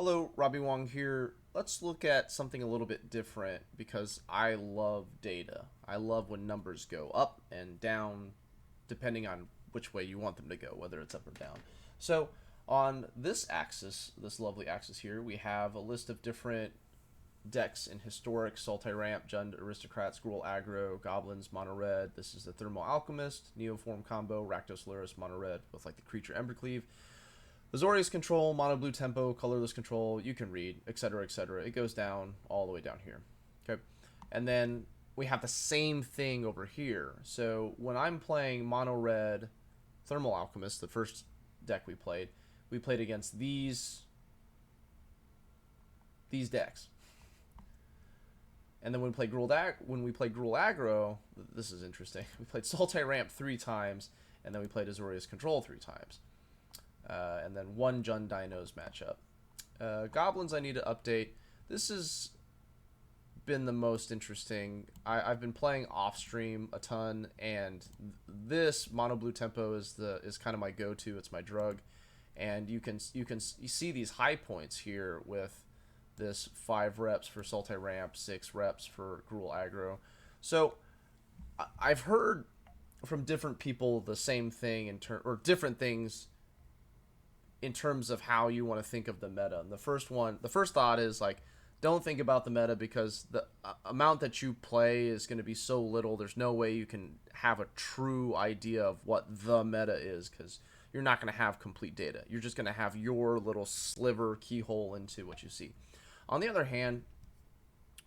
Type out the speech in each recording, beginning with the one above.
Hello, Robbie Wong here. Let's look at something a little bit different because I love data. I love when numbers go up and down depending on which way you want them to go, whether it's up or down. So, on this axis, this lovely axis here, we have a list of different decks in Historic, Sultai Ramp, Jund, Aristocrats, Gruul Aggro, Goblins, Mono Red. This is the Thermal Alchemist, Neoform combo, Rakdos Luris, Mono Red with like the creature Embercleave. Azorius control, mono blue tempo, colorless control, you can read, etc., etc. It goes down all the way down here. Okay. And then we have the same thing over here. So when I'm playing mono red Thermal Alchemist, the first deck we played against these decks. And then when we played Gruul Aggro, this is interesting. We played Sultai Ramp 3 times, and then we played Azorius Control 3 times. And then one Jund Dinos matchup. Goblins I need to update. This has been the most interesting. I've been playing off stream a ton, and this mono blue tempo is kind of my go-to. It's my drug, and you see these high points here with this 5 reps for Sultai Ramp, 6 reps for Gruul Aggro. So I've heard from different people the same thing or different things in terms of how you want to think of the meta. And the first thought is like, don't think about the meta because the amount that you play is going to be so little. There's no way you can have a true idea of what the meta is because you're not going to have complete data. You're just going to have your little sliver keyhole into what you see. On the other hand,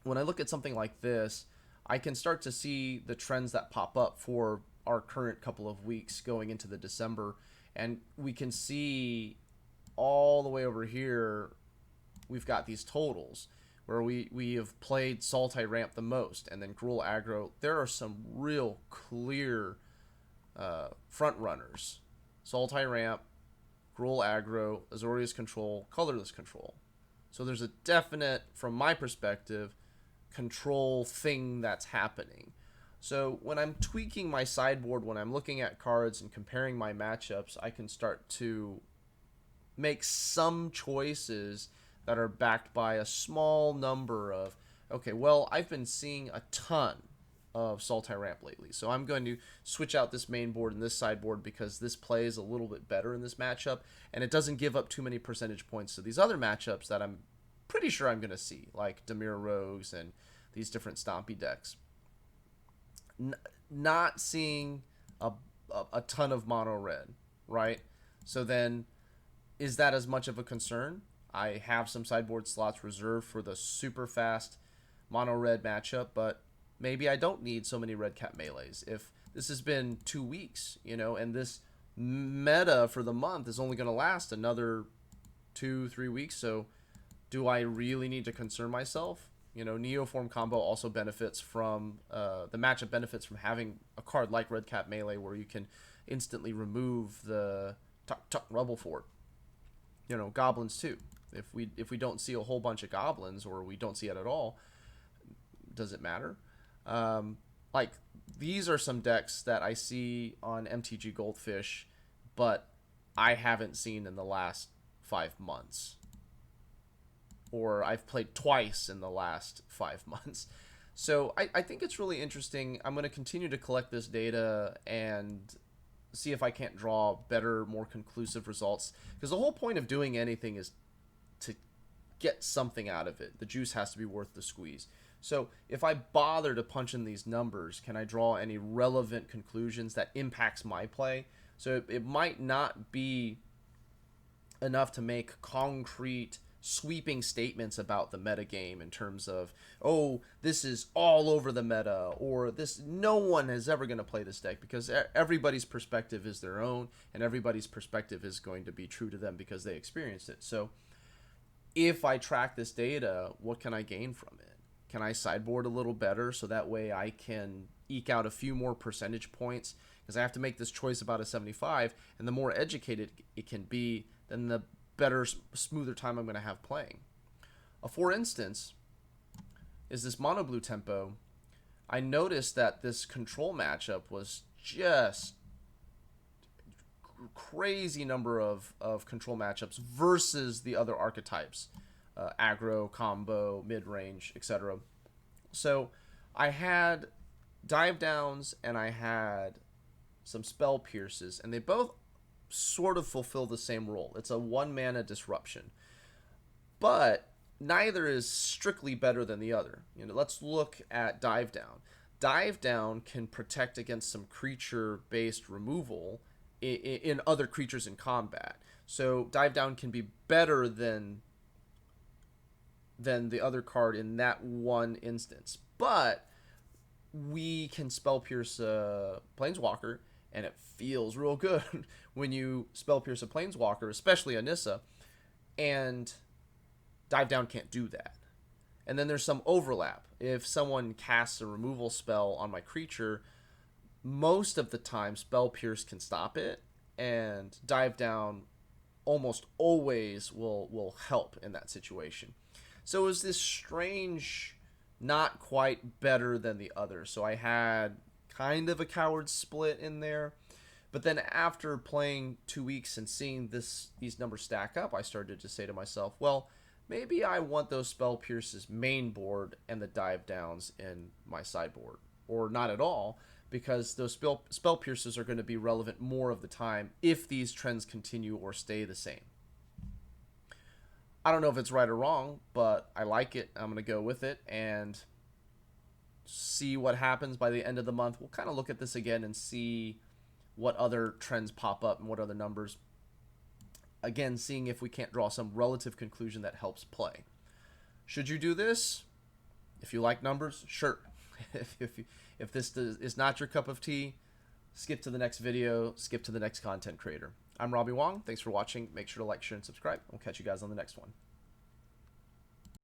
when I look at something like this, I can start to see the trends that pop up for our current couple of weeks going into the December, and we can see all the way over here, we've got these totals where we have played Sultai Ramp the most, and then Gruul Aggro. There are some real clear front runners. Sultai Ramp, Gruul Aggro, Azorius Control, Colorless Control. So there's a definite, from my perspective, control thing that's happening. So when I'm tweaking my sideboard, when I'm looking at cards and comparing my matchups, I can start to make some choices that are backed by a small number of, okay, well, I've been seeing a ton of Sultai Ramp lately, so I'm going to switch out this main board and this sideboard because this plays a little bit better in this matchup, and it doesn't give up too many percentage points to these other matchups that I'm pretty sure I'm going to see, like Dimir Rogues and these different Stompy decks. Not seeing a ton of mono red, right? So then, is that as much of a concern? I have some sideboard slots reserved for the super fast mono red matchup, but maybe I don't need so many red cap melees. If this has been 2 weeks, and this meta for the month is only going to last another 2-3 weeks, so do I really need to concern myself? Neoform combo also benefits from the matchup benefits from having a card like Red Cap Melee where you can instantly remove the Tuck Rubble Fort. Goblins too. If we don't see a whole bunch of goblins or we don't see it at all, does it matter? Like these are some decks that I see on MTG Goldfish, but I haven't seen in the last 5 months. Or I've played twice in the last 5 months. So I think it's really interesting. I'm going to continue to collect this data and see if I can't draw better, more conclusive results. Because the whole point of doing anything is to get something out of it. The juice has to be worth the squeeze. So if I bother to punch in these numbers, can I draw any relevant conclusions that impacts my play? So it might not be enough to make concrete sweeping statements about the meta game in terms of, oh, this is all over the meta, or this, no one is ever going to play this deck, because everybody's perspective is their own and everybody's perspective is going to be true to them because they experienced it. So if I track this data, what can I gain from it? Can I sideboard a little better so that way I can eke out a few more percentage points? Because I have to make this choice about a 75, and the more educated it can be, then the better, smoother time I'm going to have playing. For instance, is this mono blue tempo. I noticed that this control matchup was just crazy number of control matchups versus the other archetypes. aggro, combo, mid range, etc. So I had dive downs and I had some spell pierces, and they both sort of fulfill the same role. It's a 1 mana disruption, but neither is strictly better than the other. Let's look at dive down. Dive down can protect against some creature-based removal in other creatures in combat. So dive down can be better than the other card in that one instance. But we can spell pierce a planeswalker, and it feels real good when you spell pierce a planeswalker, especially a Nissa, and dive down can't do that. And then there's some overlap. If someone casts a removal spell on my creature, most of the time spell pierce can stop it, and dive down almost always will help in that situation. So it was this strange, not quite better than the other. So I had kind of a coward split in there. But then after playing 2 weeks and seeing these numbers stack up, I started to say to myself, well, maybe I want those spell pierces main board and the dive downs in my sideboard, or not at all, because those spell pierces are going to be relevant more of the time if these trends continue or stay the same. I don't know if it's right or wrong, but I like it. I'm going to go with it and see what happens by the end of the month. We'll kind of look at this again and see what other trends pop up and what other numbers. Again, seeing if we can't draw some relative conclusion that helps play. Should you do this? If you like numbers, sure. if this is not your cup of tea, skip to the next video, skip to the next content creator. I'm Robbie Wong. Thanks for watching. Make sure to like, share, and subscribe. We'll catch you guys on the next one.